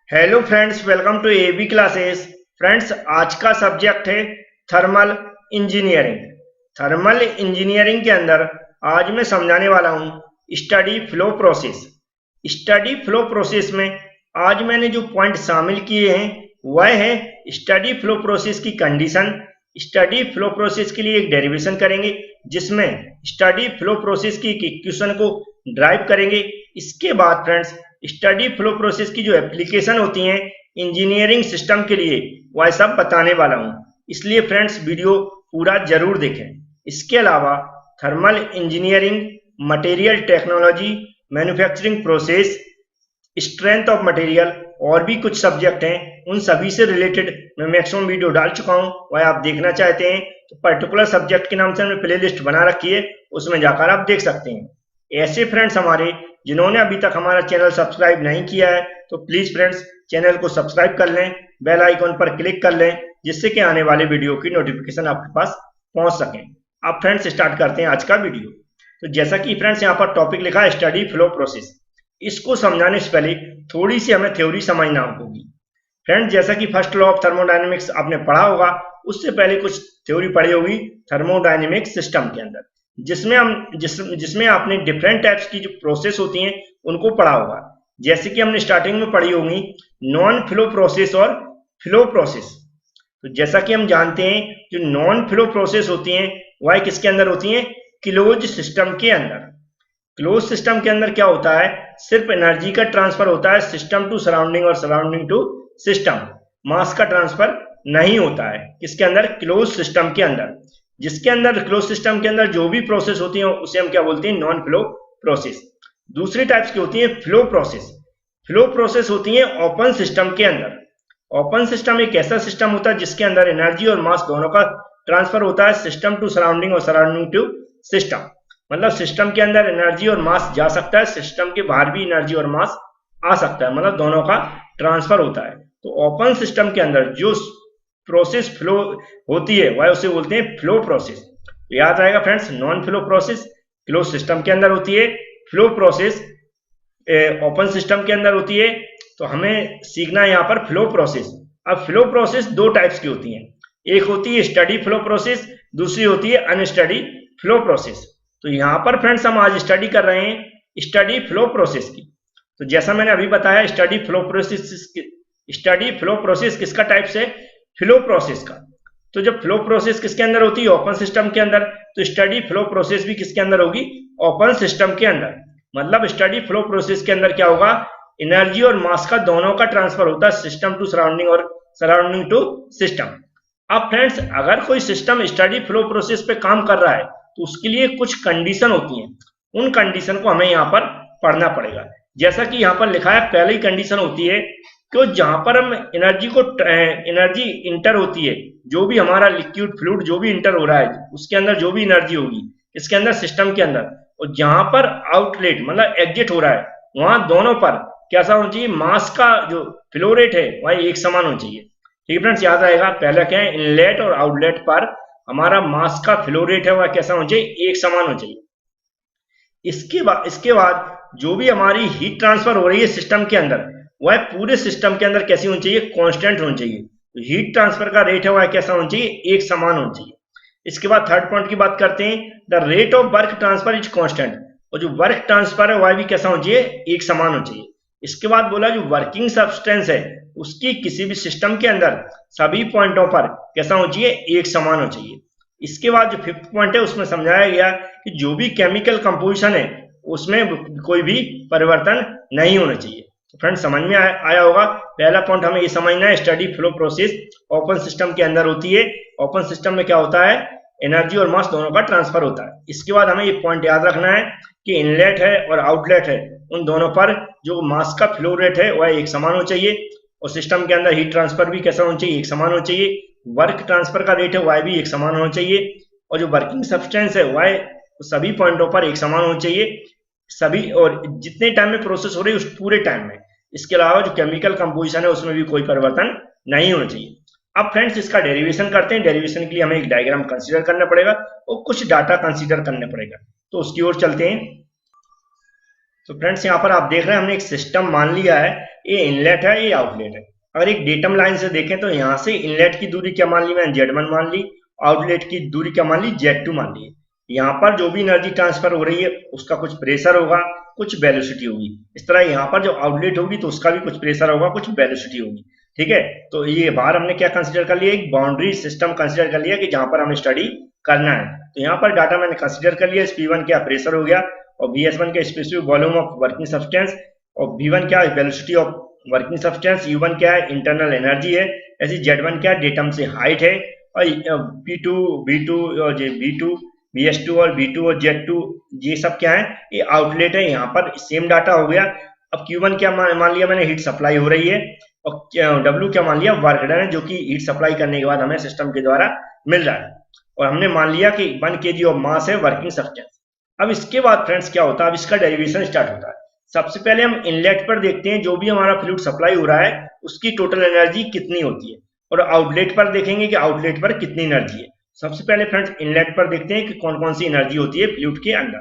Hello friends, welcome to AB classes. Friends, आज का subject है थर्मल इंजीनियरिंग। थर्मल इंजीनियरिंग के अंदर आज मैं समझाने वाला हूं steady flow process. Steady flow process में आज मैंने जो पॉइंट शामिल किए हैं वह है स्टडी फ्लो प्रोसेस की कंडीशन। स्टडी फ्लो प्रोसेस के लिए एक डेरिवेशन करेंगे जिसमें स्टडी फ्लो प्रोसेस की इक्वेशन को ड्राइव करेंगे। इसके बाद फ्रेंड्स, स्टडी फ्लो प्रोसेस की जो एप्लीकेशन होती हैं इंजीनियरिंग सिस्टम के लिए वह सब बताने वाला हूं, इसलिए फ्रेंड्स वीडियो पूरा जरूर देखें। इसके अलावा thermal engineering, material technology, manufacturing process, strength of material और भी कुछ सब्जेक्ट हैं, उन सभी से रिलेटेड मैं मैक्सिमम वीडियो डाल चुका हूं। वह आप देखना चाहते हैं तो पर्टिकुलर सब्जेक्ट के नाम से हमने प्ले लिस्ट बना रखी है, उसमें जाकर आप देख सकते हैं। ऐसे फ्रेंड्स हमारे जिन्होंने अभी तक हमारा चैनल सब्सक्राइब नहीं किया है तो प्लीज फ्रेंड्स चैनल को सब्सक्राइब कर लें, बेल आइकन पर क्लिक कर लें, जिससे कि आने वाले वीडियो की नोटिफिकेशन आपके पास पहुंच सके। अब फ्रेंड्स स्टार्ट करते हैं आज का वीडियो। तो जैसा कि फ्रेंड्स यहाँ पर टॉपिक लिखा है स्टडी फ्लो प्रोसेस, इसको समझाने से पहले थोड़ी सी हमें थ्योरी समझना होगी। फ्रेंड्स, जैसा कि फर्स्ट लॉ ऑफ थर्मोडायनेमिक्स आपने पढ़ा होगा, उससे पहले कुछ थ्योरी पढ़ी होगी थर्मोडायनेमिक सिस्टम के अंदर, जिसमें आपने डिफरेंट टाइप्स की जो प्रोसेस होती हैं उनको पढ़ा होगा। जैसे कि हमने स्टार्टिंग में पढ़ी होगी नॉन फ्लो प्रोसेस और फ्लो प्रोसेस। तो जैसा कि हम जानते हैं जो नॉन फ्लो प्रोसेस होती हैं वह किसके अंदर होती हैं? क्लोज सिस्टम के अंदर। क्लोज सिस्टम के अंदर क्या होता है? सिर्फ एनर्जी का ट्रांसफर होता है सिस्टम टू सराउंडिंग और सराउंडिंग टू सिस्टम। मास का ट्रांसफर नहीं होता है किसके अंदर? क्लोज सिस्टम के अंदर। जिसके अंदर क्लोज सिस्टम के अंदर जो भी प्रोसेस होती है उसे हम क्या बोलते हैं? Non flow process. दूसरी टाइप्स की होती है फ्लो प्रोसेस। फ्लो प्रोसेस होती है ओपन सिस्टम के अंदर। ओपन सिस्टम एक ऐसा सिस्टम होता है जिसके अंदर एनर्जी और मास दोनों का ट्रांसफर होता है सिस्टम टू सराउंडिंग और सराउंडिंग टू सिस्टम। मतलब सिस्टम के अंदर एनर्जी और मास जा सकता है, सिस्टम के बाहर भी एनर्जी और मास आ सकता है, मतलब दोनों का ट्रांसफर होता है। तो ओपन सिस्टम के अंदर जो प्रोसेस फ्लो होती है वह उसे बोलते हैं फ्लो प्रोसेस। तो याद रहेगा friends, non flow process close system के अंदर होती है, फ्लो प्रोसेस ओपन सिस्टम के अंदर होती है। तो हमें सीखना है यहाँ पर फ्लो प्रोसेस। अब फ्लो प्रोसेस दो टाइप्स की होती हैं, एक होती है स्टडी फ्लो प्रोसेस, दूसरी होती है अनस्टडी फ्लो प्रोसेस। तो यहाँ पर फ्रेंड्स हम आज स्टडी कर रहे हैं स्टडी फ्लो प्रोसेस की। तो जैसा मैंने अभी बताया स्टडी फ्लो प्रोसेस किसका टाइप से? फ्लो प्रोसेस का। तो जब फ्लो प्रोसेस किसके अंदर होती है? ओपन सिस्टम के अंदर। तो स्टडी फ्लो प्रोसेस भी किसके अंदर होगी? ओपन सिस्टम के अंदर। मतलब स्टडी फ्लो प्रोसेस के अंदर क्या होगा? एनर्जी और मास का दोनों का ट्रांसफर होता है सिस्टम टू सराउंडिंग और सराउंडिंग टू सिस्टम। अब फ्रेंड्स, अगर कोई सिस्टम स्टडी फ्लो प्रोसेस पे काम कर रहा है तो उसके लिए कुछ कंडीशन होती हैं, उन कंडीशन को हमें यहाँ पर पढ़ना पड़ेगा। जैसा कि यहाँ पर लिखा है, पहली कंडीशन होती है कि जहां पर हम एनर्जी इंटर होती है, जो भी हमारा लिक्विड फ्लूइड जो भी इंटर हो रहा है उसके अंदर जो भी एनर्जी होगी इसके अंदर सिस्टम के अंदर, और जहां पर आउटलेट मतलब एग्जिट हो रहा है वहां दोनों पर कैसा होना चाहिए? मास का जो फ्लो रेट है वह एक समान होना चाहिए। ठीक है फ्रेंड्स, याद रहेगा पहला क्या है? इनलेट और आउटलेट पर हमारा मास का फ्लो रेट है वह कैसा होना चाहिए? एक समान होना चाहिए। इसके बाद जो भी हमारी हीट ट्रांसफर हो रही है सिस्टम के अंदर वह पूरे सिस्टम के अंदर कैसी होनी चाहिए? कांस्टेंट होनी चाहिए। तो हीट ट्रांसफर का रेट है वह कैसा होना चाहिए? एक समान होना चाहिए। इसके बाद थर्ड पॉइंट की बात करते हैं, the rate of work transfer is constant. और जो वर्क ट्रांसफर है वह भी कैसा होना चाहिए? एक समान होना चाहिए। इसके बाद बोला जो वर्किंग सब्सटेंस है उसकी किसी भी सिस्टम के अंदर सभी पॉइंटों पर कैसा होना चाहिए? एक समान होना चाहिए। इसके बाद जो फिफ्थ पॉइंट है उसमें समझाया गया कि जो भी केमिकल कंपोजिशन है उसमें कोई भी परिवर्तन नहीं होना चाहिए। तो फ्रेंड्स समझ में आया होगा। पहला पॉइंट हमें ये समझना है, steady flow process open system के अंदर होती है। ओपन सिस्टम में क्या होता है? एनर्जी और मास दोनों का ट्रांसफर होता है। इसके बाद हमें ये पॉइंट याद रखना है कि इनलेट है और आउटलेट है उन दोनों पर जो मास का फ्लो रेट है वह एक समान होना चाहिए, और सिस्टम के अंदर हीट ट्रांसफर भी कैसा होना चाहिए? एक समान होना चाहिए। वर्क ट्रांसफर का रेट है वह भी एक समान होना चाहिए, और जो वर्किंग सब्सटेंस है वह सभी पॉइंटों पर एक समान होना चाहिए, सभी और जितने टाइम में प्रोसेस हो रही है उस पूरे टाइम में। इसके अलावा जो केमिकल कंपोजिशन है उसमें भी कोई परिवर्तन नहीं होना चाहिए। अब फ्रेंड्स इसका डेरिवेशन करते हैं। डेरिवेशन के लिए हमें एक डायग्राम कंसीडर करना पड़ेगा और कुछ डाटा कंसीडर करना पड़ेगा, तो उसकी ओर चलते हैं। तो फ्रेंड्स यहाँ पर आप देख रहे हैं हमने एक सिस्टम मान लिया है, ये इनलेट है, ये आउटलेट है। अगर एक डेटम लाइन से देखें तो यहाँ से इनलेट की दूरी क्या मान ली मैंने, Z1 मान ली, आउटलेट की दूरी क्या मान ली, Z2 मान ली। यहाँ पर जो भी एनर्जी ट्रांसफर हो रही है उसका कुछ प्रेशर होगा, कुछ वेलोसिटी होगी। इस तरह यहाँ पर जो आउटलेट होगी तो उसका भी कुछ प्रेशर होगा, कुछ वेलोसिटी होगी। ठीक है, तो ये बाहर हमने क्या कंसिडर कर लिया, एक बाउंड्री सिस्टम कंसिडर कर लिया कि जहां पर हमें स्टडी करना है। तो यहाँ पर डाटा मैंने कंसिडर कर लिया, P1 क्या प्रेशर हो गया, और Bs1 क्या specific volume of working substance, और V1 क्या velocity of working substance, U1 क्या है इंटरनल एनर्जी है, ऐसी Z1 क्या डेटम से हाइट है, और P2 B2 और B2 BS2 और B2 और Z2 ये सब क्या है, ये आउटलेट है। यहाँ पर सेम डाटा हो गया। अब Q1 क्या मान लिया मैंने, हीट सप्लाई हो रही है, और W क्या मान लिया, वर्क डन है, जो कि हीट सप्लाई करने के बाद हमें सिस्टम के द्वारा मिल रहा है। और हमने मान लिया कि 1 kg ऑफ मास है वर्किंग सब्सटेंस। अब इसके बाद फ्रेंड्स क्या होता है, अब इसका डेरिवेशन स्टार्ट होता है। सबसे पहले हम इनलेट पर देखते हैं, जो भी हमारा फ्लूइड सप्लाई हो रहा है उसकी टोटल एनर्जी कितनी होती है, और आउटलेट पर देखेंगे कि आउटलेट पर कितनी एनर्जी है। सबसे पहले फ्रेंड्स इनलेट पर देखते हैं कि कौन कौन सी एनर्जी होती है फ्लूइड के अंदर।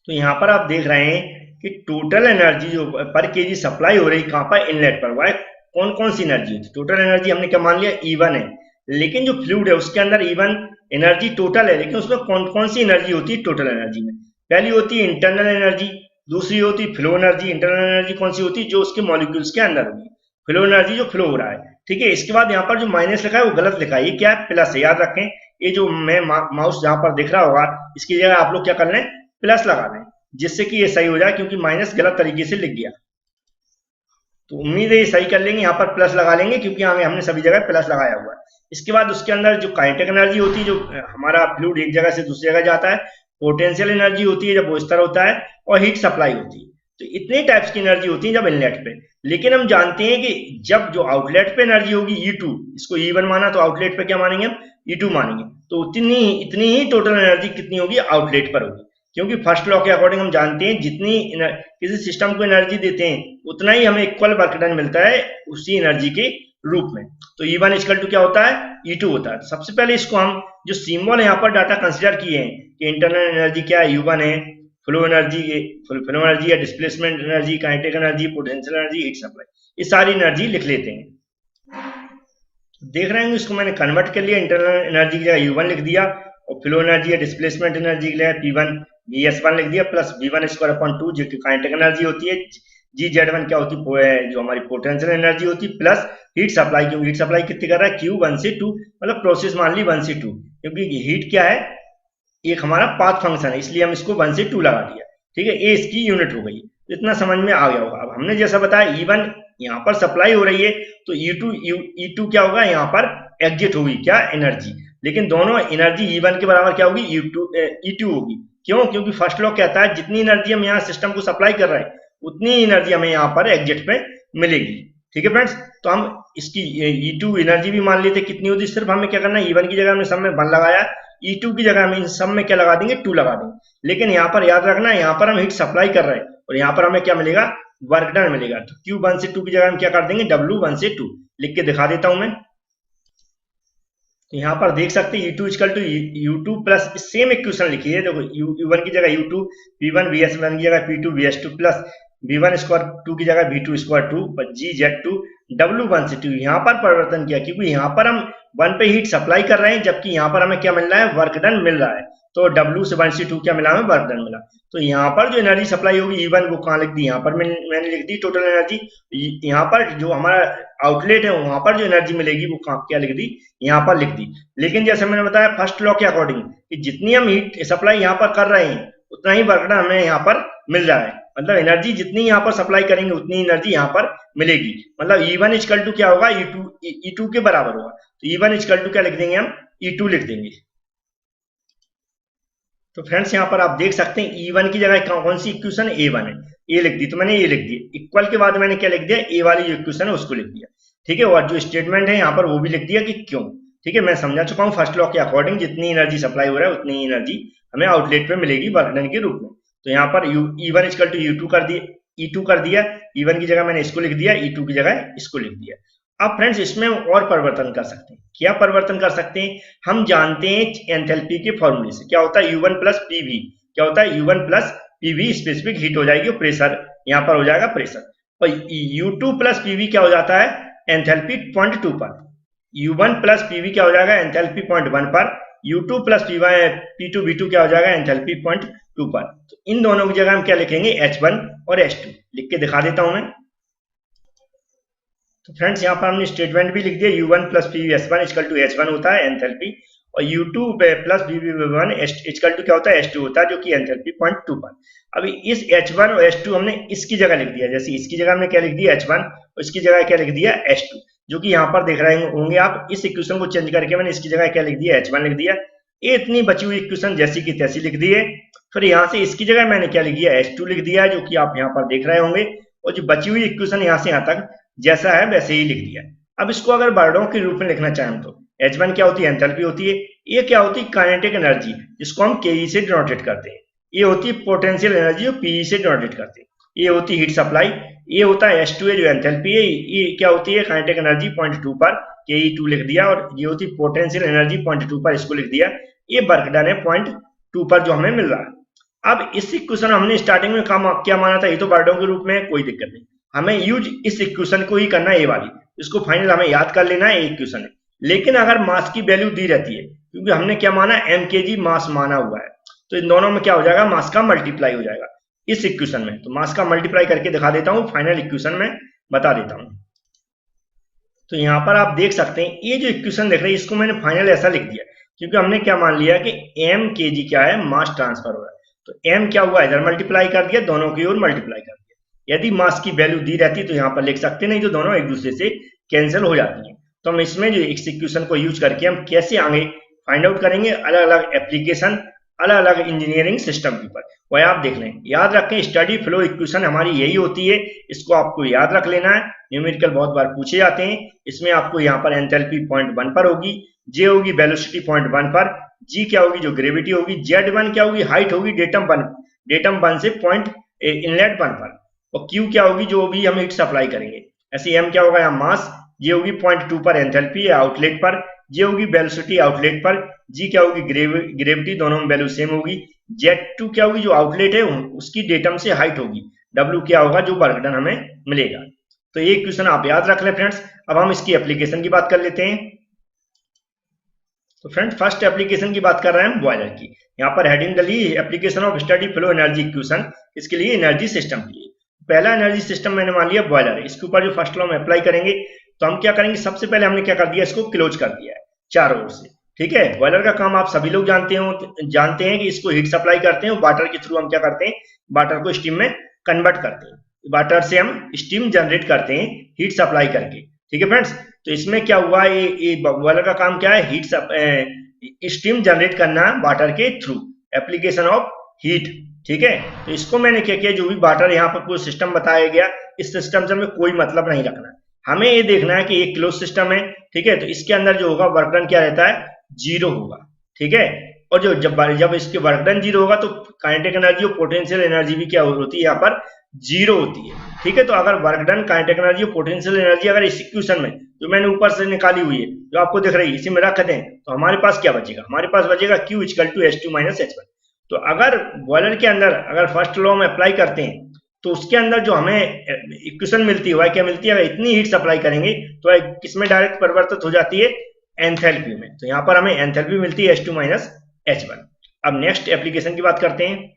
तो यहाँ पर आप देख रहे हैं कि टोटल एनर्जी जो पर केजी सप्लाई हो रही कहाँ पर, इनलेट पर, वह कौन कौन सी एनर्जी होती है। टोटल एनर्जी हमने क्या मान लिया, E1 है, लेकिन जो फ्लूइड है उसके अंदर E1 एनर्जी टोटल है, लेकिन उसमें कौन कौन सी एनर्जी होती है टोटल एनर्जी में। पहली होती है इंटरनल एनर्जी, दूसरी होती है फ्लो एनर्जी। इंटरनल एनर्जी कौन सी होती है, जो उसके मॉलिक्यूल्स के अंदर होगी। फ्लो एनर्जी जो फ्लो हो रहा है। ठीक है, इसके बाद यहाँ पर जो माइनस लिखा है वो गलत लिखा है, ये क्या है, प्लस है। याद रखें, ये जो मैं माउस जहां पर दिख रहा होगा इसकी जगह आप लोग क्या कर लें, प्लस लगा दें, जिससे कि ये सही हो जाए, क्योंकि माइनस गलत तरीके से लिख गया। तो उम्मीद है ये सही कर लेंगे, यहाँ पर प्लस लगा लेंगे क्योंकि हमने सभी जगह प्लस लगाया हुआ है। इसके बाद उसके अंदर जो काइनेटिक एनर्जी होती है, जो हमारा फ्लूइड एक जगह से दूसरी जगह जाता है, पोटेंशियल एनर्जी होती है जब वो इस तरह होता है, और हीट सप्लाई होती है। तो इतने टाइप्स की एनर्जी होती है जब इनलेट पे। लेकिन हम जानते हैं कि जब जो आउटलेट पे एनर्जी होगी E2, इसको E1 माना तो आउटलेट पे क्या मानेंगे हम, E2 मानेंगे। तो इतनी ही टोटल एनर्जी कितनी होगी, आउटलेट पर होगी। क्योंकि फर्स्ट लॉ के अकॉर्डिंग हम जानते हैं जितनी किसी सिस्टम को एनर्जी देते हैं उतना ही हमें इक्वल वर्क डन मिलता है उसी एनर्जी के रूप में। तो E1 इक्वल टू क्या होता है, E2 होता है। सबसे पहले इसको हम जो सिंबल यहाँ पर डाटा कंसिडर किए हैं कि इंटरनल एनर्जी क्या है, U1 है, फ्लो एनर्जी या displacement energy, kinetic energy, potential energy, heat supply, ये सारी एनर्जी लिख लेते हैं। देख रहे हैं इसको मैंने कन्वर्ट कर लिया, इंटरनल एनर्जी की जगह U1 लिख दिया, और फ्लो एनर्जी या डिस्प्लेसमेंट एनर्जी के लिए P1 Bs1 लिख दिया, प्लस V1 स्क्वायर अपॉन 2 जो कि काइनेटिक एनर्जी होती है, GZ1 क्या होती है, जो हमारी पोटेंशियल एनर्जी होती है, प्लस हीट सप्लाई, क्योंकि हीट सप्लाई कितनी कर रहा है, Q1 से 2, मतलब प्रोसेस मान ली 1 से 2, क्योंकि हीट क्या है, एक हमारा पाथ फंक्शन है, इसलिए हम इसको 1 से 2 लगा दिया। ठीक है, ए इसकी यूनिट हो गई। इतना समझ में आ गया होगा। अब हमने जैसा बताया E1 यहाँ पर सप्लाई हो रही है, तो E2 क्या होगा, यहाँ पर एग्जिट होगी क्या, एनर्जी। लेकिन दोनों एनर्जी E1 के बराबर क्या होगी, E2 होगी। क्यों, क्योंकि फर्स्ट लॉ कहता है जितनी एनर्जी हम यहाँ सिस्टम को सप्लाई कर रहे हैं उतनी एनर्जी हमें यहाँ पर एग्जिट पे मिलेगी। ठीक है फ्रेंड्स, तो हम इसकी E2 एनर्जी भी मान लेते कितनी होती, सिर्फ हमें क्या करना है, E1 की जगह हमने सब में 1 लगाया, E2 की जगह हम इन सब में क्या लगा देंगे, 2 लगा देंगे। लेकिन यहाँ पर याद रखना, यहाँ पर हम हीट सप्लाई कर रहे हैं और यहाँ पर हमें क्या मिलेगा, वर्क डन मिलेगा। तो Q1 से 2 की जगह हम क्या कर देंगे, W1 से 2 लिख के दिखा देता हूं मैं। तो यहाँ पर देख सकते हैं E2 equal to U2 plus same equation लिखी है। देखो U1 की जगह U2, P1 Bs1 की जगह P2 Bs2 plus V1 square 2 की जगह V2 स्क्वायर 2 GZ2 W1 से 2। यहाँ पर परिवर्तन किया क्योंकि यहाँ पर हम 1 पे हीट सप्लाई कर रहे हैं, जबकि यहाँ पर हमें क्या मिल रहा है, वर्क डन मिल रहा है। तो W से 1 से 2 क्या मिला, हमें वर्क डन मिला। तो यहाँ पर जो एनर्जी सप्लाई होगी E1 वो कहाँ लिख दी, यहाँ पर मैंने लिख दी टोटल एनर्जी। यहाँ पर जो हमारा आउटलेट है वहां पर जो एनर्जी मिलेगी वो क्या लिख दी, यहाँ पर लिख दी। लेकिन जैसे मैंने बताया फर्स्ट लॉ के अकॉर्डिंग कि जितनी हम हीट सप्लाई यहाँ पर कर रहे हैं उतना ही वर्क डन हमें यहाँ पर मिल रहा है। मतलब एनर्जी जितनी यहाँ पर सप्लाई करेंगे उतनी एनर्जी यहाँ पर मिलेगी। मतलब E1 इक्वल टू क्या होगा, E2 के बराबर होगा। तो E1 इक्वल टू क्या लिख देंगे हम, E2 लिख देंगे। तो फ्रेंड्स यहाँ पर आप देख सकते हैं E1 की जगह कौन सी इक्वेशन, A1 है, ए लिख दी। तो मैंने ये लिख दिया, इक्वल के बाद मैंने क्या लिख दिया, ए वाली जो इक्वेशन है उसको लिख दिया। ठीक है, और जो स्टेटमेंट है यहाँ पर वो भी लिख दिया कि क्यों। ठीक है, मैं समझा चुका हूँ फर्स्ट लॉ के अकॉर्डिंग जितनी एनर्जी सप्लाई हो रहा है उतनी एनर्जी हमें आउटलेट पे मिलेगी वर्क डन के रूप में। तो यहाँ पर E1 इक्वल टू U2 कर दिया, E2 कर दिया। E1 की जगह मैंने इसको लिख दिया, E2 की जगह इसको लिख दिया। अब फ्रेंड्स इसमें और परिवर्तन कर सकते हैं। क्या परिवर्तन कर सकते हैं, हम जानते हैं एंथैल्पी के फॉर्मूले से क्या होता है, U1 प्लस PV क्या होता है, U1 plus PV specific heat हो जाएगी और प्रेशर यहाँ पर हो जाएगा प्रेशर। और U2 प्लस पीवी क्या हो जाता है, एंथैल्पी पॉइंट 2 पर। U1 प्लस पीवी क्या हो जाएगा, एंथैल्पी पॉइंट 1 पर। U2 प्लस P2 V2 क्या हो जाएगा, एंथैल्पी पॉइंट 2 पर। तो इन दोनों की जगह हम क्या लिखेंगे, H1 और H2 लिख के दिखा देता हूं मैं। तो फ्रेंड्स यहाँ पर हमने स्टेटमेंट भी लिख दिया, U1 plus PV S1 equal to H1 होता है एंथैल्पी, और U2 प्लस पीवी1 इक्वल टू क्या होता है, H2 होता है, जो कि एंथैल्पी पॉइंट 2 पर। अभी इस H1 और H2 हमने इसकी जगह लिख दिया, जैसे इसकी जगह हमने क्या लिख दिया H1 और इसकी जगह क्या लिख दिया H2, जो कि यहाँ पर देख रहे होंगे आप। इस इक्वेशन को चेंज करके मैंने इसकी जगह क्या लिख दिया H1 लिख दिया। ये इतनी बची हुई इक्वेशन जैसी की तैसी लिख दिए। फिर यहाँ से इसकी जगह मैंने क्या लिख दिया H2 लिख दिया, जो कि आप यहाँ पर देख रहे होंगे। और जो बची हुई इक्वेशन यहाँ से यहाँ तक जैसा है वैसे ही लिख दिया। अब इसको अगर वर्डों के रूप में लिखना चाहें तो H1 क्या होती है, एंथैल्पी होती है। ये क्या होती है, काइनेटिक एनर्जी, जिसको हम Ke से डिनोटेट करते हैं। ये होती है पोटेंशियल एनर्जी, जो Pe से डिनोटेट करते हैं। ये होती है हीट सप्लाई। ये होता है H2 जो एंथैल्पी है। ये क्या होती है, काइनेटिक एनर्जी पॉइंट 2 पर, Ke2 लिख दिया। और ये होती है पोटेंशियल एनर्जी पॉइंट 2 पर, इसको लिख दिया। ये वर्क डन है पॉइंट 2 पर जो हमें मिल रहा है। अब इस इक्वेशन हमने स्टार्टिंग में क्या माना था, ये तो वर्डों के रूप में, कोई दिक्कत नहीं। हमें यूज इस इक्वेशन को ही करना है, ये वाली, इसको फाइनल हमें याद कर लेना है, इक्वेशन है। लेकिन अगर मास की वैल्यू दी रहती है, क्योंकि हमने क्या माना, mkg मास माना हुआ है, तो इन दोनों में क्या हो जाएगा, मास का मल्टीप्लाई हो जाएगा इस इक्वेशन में। तो मास का मल्टीप्लाई करके दिखा देता हूं, फाइनल इक्वेशन में बता देता हूं। तो यहाँ पर आप देख सकते हैं, ये जो इक्वेशन देख रहे हैं, इसको मैंने फाइनल ऐसा लिख दिया, क्योंकि हमने क्या मान लिया कि mkg क्या है, मास ट्रांसफर हो रहा है। तो m क्या हुआ, इधर मल्टीप्लाई कर दिया, दोनों की ओर मल्टीप्लाई कर दिया। यदि मास की वैल्यू दी रहती तो यहाँ पर लिख सकते, नहीं तो दोनों एक दूसरे से कैंसिल हो जाती है। तो हम इसमें जो इस इक्वेशन को यूज करके हम कैसे आगे फाइंड आउट करेंगे, अलग अलग एप्लीकेशन, अलग अलग इंजीनियरिंग सिस्टम के ऊपर, वह आप देख लें। याद रखें, स्टडी फ्लो इक्वेशन हमारी यही होती है, इसको आपको याद रख लेना है। न्यूमेरिकल बहुत बार पूछे जाते हैं। इसमें आपको यहाँ पर एंथैल्पी पॉइंट 1 पर होगी, जे होगी वेलोसिटी पॉइंट 1 पर, जी क्या होगी, जो ग्रेविटी होगी, Z1 क्या होगी, हाइट होगी डेटम 1 से पॉइंट इनलेट 1 पर, और Q क्या होगी, जो भी हम हीट सप्लाई करेंगे। ऐसे M क्या होगा, यहाँ मास, ये होगी पॉइंट 2 पर एंथैल्पी आउटलेट पर, ये होगी वेलोसिटी आउटलेट पर, जी क्या होगी ग्रेविटी, दोनों में वैल्यू सेम होगी। Z2 क्या होगी, जो आउटलेट है उसकी डेटम से हाइट होगी। W क्या होगा, जो वर्क डन हमें मिलेगा। तो ये क्वेश्चन आप याद रख लें फ्रेंड्स। अब हम इसकी एप्लीकेशन की बात कर लेते हैं। तो फ्रेंड, फर्स्ट एप्लीकेशन की बात कर रहे हैं हम बॉयलर की। यहाँ पर हेडिंग डली, application of steady flow energy equation, इसके लिए एनर्जी सिस्टम के लिए। पहला एनर्जी सिस्टम मैंने मान लिया बॉयलर है। इसके ऊपर जो फर्स्ट लॉ में अप्लाई करेंगे, तो हम क्या करेंगे, सबसे पहले हमने क्या कर दिया, इसको क्लोज कर दिया है चारों ओर से। ठीक है, बॉयलर का काम आप सभी लोग जानते हैं कि इसको हीट सप्लाई करते हैं। वाटर के थ्रू हम क्या करते हैं, वाटर को स्टीम में कन्वर्ट करते हैं। वाटर से हम स्टीम जनरेट करते हैं हीट सप्लाई करके। ठीक है फ्रेंड्स, तो इसमें क्या हुआ, ये बॉयलर का काम क्या है, स्टीम जनरेट करना वाटर के थ्रू, एप्लीकेशन ऑफ हीट। ठीक है, तो इसको मैंने क्या किया, जो भी वाटर यहाँ पर कोई सिस्टम बताया गया, इस सिस्टम से हमें कोई मतलब नहीं रखना। हमें ये देखना है कि एक क्लोज सिस्टम है। ठीक है, तो इसके अंदर जो होगा वर्क डन क्या रहता है, 0 होगा। ठीक है, और जब इसके वर्क डन 0 होगा, तो काइनेटिक एनर्जी और पोटेंशियल एनर्जी भी क्या होती है, यहाँ पर 0 होती है। ठीक है, तो अगर वर्क डन, काइनेटिक एनर्जी और पोटेंशियल एनर्जी अगर इस इक्वेशन में जो मैंने ऊपर से निकाली हुई है, जो आपको दिख रही है, इसी में रख दें, तो हमारे पास क्या बचेगा, हमारे पास बचेगा Q equal to H2 minus H1। तो अगर बॉयलर के अंदर अगर फर्स्ट लॉ में अप्लाई करते हैं, तो उसके अंदर जो हमें इक्वेशन मिलती है वह क्या मिलती है, अगर इतनी हीट सप्लाई करेंगे तो किसमें डायरेक्ट परिवर्तित हो जाती है, एंथैल्पी में। तो यहाँ पर हमें एंथैल्पी मिलती है H2 माइनस H1। अब नेक्स्ट एप्लीकेशन की बात करते हैं।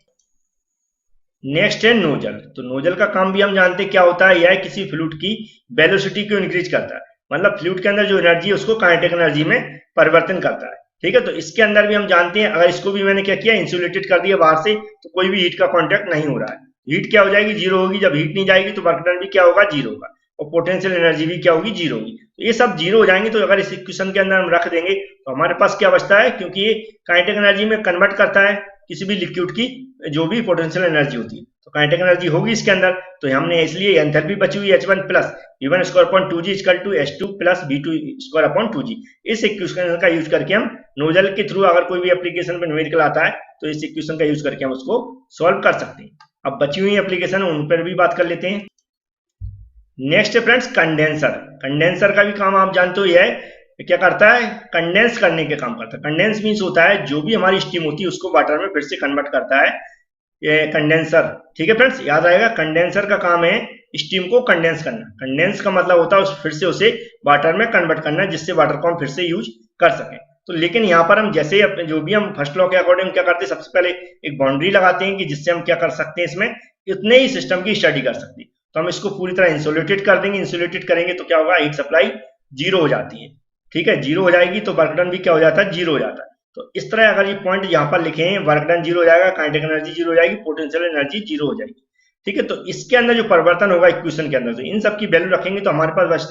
नेक्स्ट है नोजल। तो नोजल का काम भी हम जानते हैं क्या होता है, यह किसी फ्लूइड की वेलोसिटी को इंक्रीज करता है, मतलब फ्लूइड के अंदर जो एनर्जी है उसको काइनेटिक एनर्जी में परिवर्तन करता है। ठीक है, तो इसके अंदर भी हम जानते हैं, अगर इसको भी मैंने क्या किया, इंसुलेटेड कर दिया बाहर से, तो कोई भी हीट का कॉन्टैक्ट नहीं हो रहा है। हीट क्या हो जाएगी, 0 होगी। जब हीट नहीं जाएगी तो वर्क डन भी क्या होगा, 0 होगा, और पोटेंशियल एनर्जी भी क्या होगी, 0 होगी। तो ये सब 0 हो जाएंगे। तो अगर इस इक्वेशन के अंदर हम रख देंगे, तो हमारे पास क्या बचता है, क्योंकि ये काइनेटिक एनर्जी में कन्वर्ट करता है किसी भी लिक्विड की जो भी पोटेंशियल एनर्जी होती है, तो काइनेटिक एनर्जी होगी इसके अंदर। तो हमने इसलिए एंथैल्पी बची हुई H1 plus V1 square upon 2G equal to H2 plus V2 square upon 2G। इस इक्वेशन का यूज करके हम नोजल के थ्रू अगर कोई भी एप्लीकेशन पे न्यूमेरिकल आता है, तो इस इक्वेशन का यूज करके हम उसको सॉल्व कर सकते हैं। अब बची हुई एप्लीकेशन उन पर भी बात कर लेते हैं। नेक्स्ट है फ्रेंड्स कंडेंसर। कंडेंसर का भी काम आप जानते हो, यह है क्या करता है, कंडेंस करने के काम करता है। कंडेंस मीन्स होता है जो भी हमारी स्टीम होती है उसको वाटर में फिर से कन्वर्ट करता है ये कंडेंसर। ठीक है फ्रेंड्स, याद आएगा, कंडेंसर का काम है स्टीम को कंडेंस करना। कंडेंस का मतलब होता है फिर से उसे वाटर में कन्वर्ट करना, जिससे वाटर को हम फिर से यूज कर सकें। तो लेकिन यहाँ पर हम जैसे अपने जो भी हम फर्स्ट लॉ के अकॉर्डिंग क्या करते हैं, सबसे पहले एक बाउंड्री लगाते हैं कि जिससे हम क्या कर सकते हैं, इसमें इतने ही सिस्टम की स्टडी कर सकते हैं। तो हम इसको पूरी तरह इंसुलेटेड कर देंगे। इंसुलेटेड करेंगे तो क्या होगा, हीट सप्लाई जीरो हो जाती है। ठीक है, जीरो हो जाएगी तो वर्क डन भी क्या हो जाता है, जीरो हो जाता है। तो इस तरह अगर ये पॉइंट यहाँ पर लिखे हैं, वर्क डन जीरो हो जाएगा, काइनेटिक एनर्जी जीरो हो जाएगी, पोटेंशियल एनर्जी जीरो हो जाएगी। ठीक है, तो इसके अंदर जो परिवर्तन होगा इक्वेशन के अंदर, तो इन सब की वैल्यू रखेंगे तो हमारे पास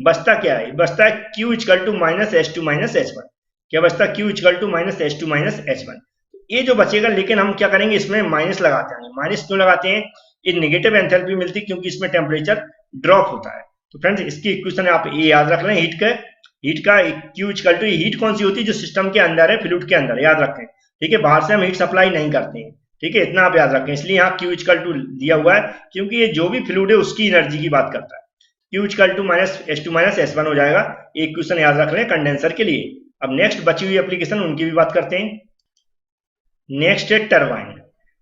बचता क्या है, बचता है Q equal to minus H two minus H one. क्या बचता है, Q equal to minus H two minus H one. ये जो बचेगा, लेकिन हम क्या करेंगे, इसमें माइनस लगाते हैं। माइनस क्यों लगाते हैं, ये निगेटिव एंथैल्पी मिलती है क्योंकि इसमें टेम्परेचर ड्रॉप होता है। तो फ्रेंड्स, इसकी इक्वेशन आप ये याद रख लें, हीट का Q इक्वल टू, हीट कौन सी होती है, जो सिस्टम के अंदर है, फ्लूइड के अंदर, याद रखें। ठीक है, बाहर से हम हीट सप्लाई नहीं करते हैं। ठीक है, इतना आप याद रखें। इसलिए यहाँ Q इक्वल टू दिया हुआ है क्योंकि ये जो भी फ्लूइड है उसकी एनर्जी की बात करता है। Q equal to minus H two minus S one हो जाएगा। एक क्वेश्चन याद रख लें कंडेंसर के लिए। अब नेक्स्ट बची हुई एप्लीकेशन, उनकी भी बात करते हैं। नेक्स्ट है टरबाइन।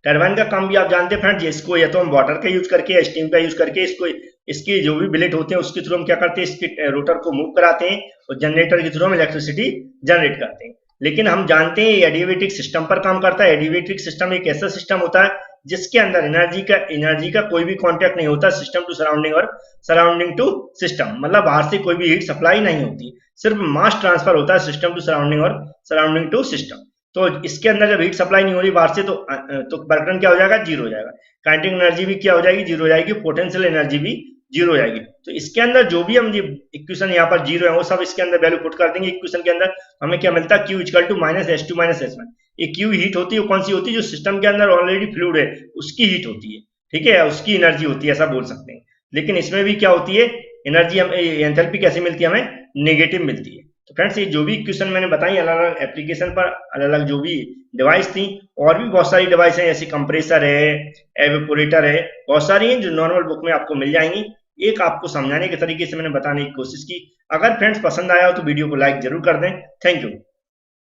टरबाइन का काम भी आप जानते हैं फ्रेंड्स, इसको या तो हम वाटर का यूज करके या स्टीम का यूज करके इसको, इसके जो भी ब्लेड होते हैं उसके थ्रू हम क्या करते हैं, इसके रोटर को मूव कराते हैं और जनरेटर के थ्रू हम इलेक्ट्रिसिटी जनरेट करते हैं। लेकिन हम जानते हैं ये एडिएबैटिक सिस्टम पर काम करता है। एडिएबैटिक सिस्टम एक ऐसा सिस्टम होता है जिसके अंदर एनर्जी का कोई भी कांटेक्ट नहीं होता सिस्टम टू सराउंडिंग और सराउंडिंग टू सिस्टम। मतलब बाहर से कोई भी हीट सप्लाई नहीं होती, सिर्फ मास ट्रांसफर होता है सिस्टम टू सराउंडिंग और सराउंडिंग टू सिस्टम। तो इसके अंदर जब हीट सप्लाई नहीं हो रही बाहर से, तो वर्क डन क्या हो जाएगा, जीरो हो जाएगा। काइनेटिक एनर्जी भी क्या हो जाएगी, जीरो हो जाएगी। पोटेंशियल एनर्जी भी जीरो हो जाएगी। तो इसके अंदर जो भी हम इक्वेशन यहाँ पर जीरो है वो सब इसके अंदर वैल्यू पुट कर देंगे इक्वेशन के अंदर। हमें क्या मिलता है, Q equal to minus H two minus H one. ये Q हीट होती है, वो कौन सी होती है, जो सिस्टम के अंदर ऑलरेडी फ्लूइड है उसकी हीट होती है। ठीक है, उसकी एनर्जी होती है, ऐसा बोल सकते हैं। लेकिन इसमें भी क्या होती है, एनर्जी हमें एंथैल्पी कैसे मिलती है, हमें नेगेटिव मिलती है। तो फ्रेंड्स, ये जो भी इक्वेशन मैंने बताई अलग अलग एप्लीकेशन पर, अलग अलग जो भी डिवाइस थी, और भी बहुत सारी डिवाइस हैं, जैसे कंप्रेसर है, एवेपोरेटर है, बहुत सारी हैं जो नॉर्मल बुक में आपको मिल जाएंगी। एक आपको समझाने के तरीके से मैंने बताने की कोशिश की। अगर फ्रेंड्स पसंद आया हो तो वीडियो को लाइक जरूर कर दें। Thank you.